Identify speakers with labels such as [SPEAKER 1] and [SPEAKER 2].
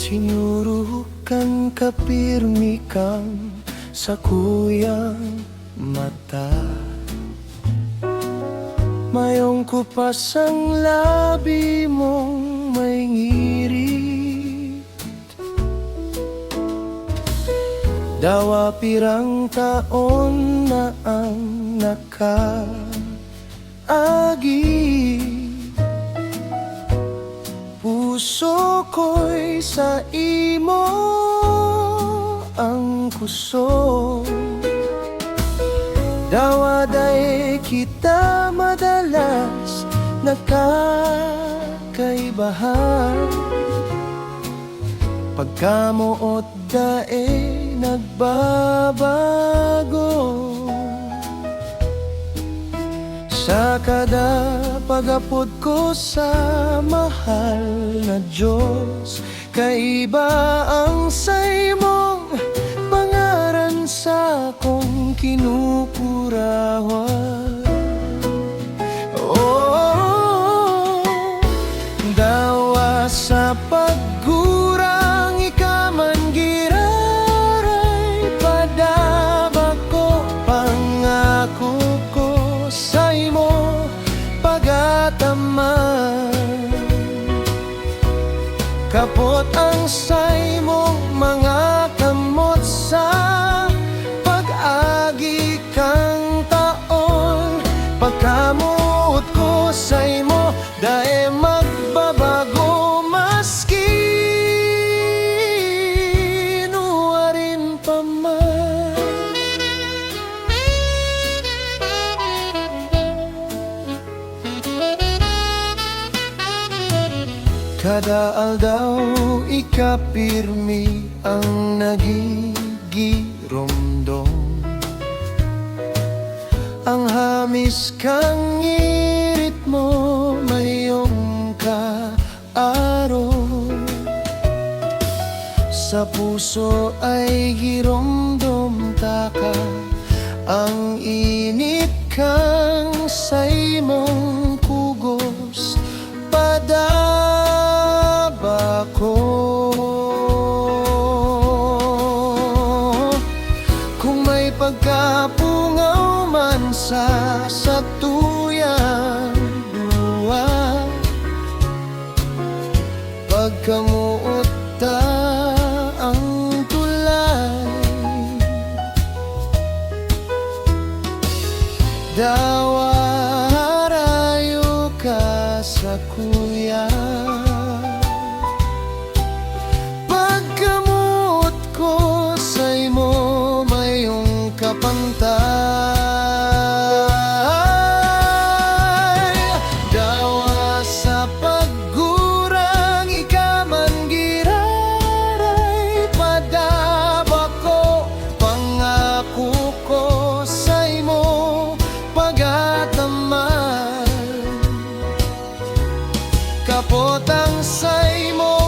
[SPEAKER 1] Sinuro kang kapirmi kang sa kuyang mata. Mayong kupas ang labi mong may ngirit. Dawa pirang taon na ang nakaagi. Puso ko'y sa imo ang kusog. Dawaday kita madalas nakakaibahan. Pagkamuot dae nagbabago. Sa kada pagapod ko sa mahal na Diyos, kaiba ang say mong pangaran sa kong kinukurawan. Oh, dawa sa pagkurang ikaman giraray, padaba ko pangako ko sa imo pagataman. Kapot ang say mong mga kamot sa pag-agi kang taon. Pagkamot ko sa imo dae magbabago, maski nuwarin pa man. Kada aldaw ikapirmi ang nagigiromdom. Ang hamis kang ngirit mo mayong kaaro. Sa puso ay giromdom taka ang init kang say mong kugos. Padaba ko kung may pagkapungaw man sa tuyang duwa. Pagkamuot ta ang tulay, dawa harayo ka sa kuya. Pagkamot ko sa imo mayong kapantay. Dawa sa paggurang ikaman giraray, padaba ko pangako ko sa imo pagataman. Kapot ang say mo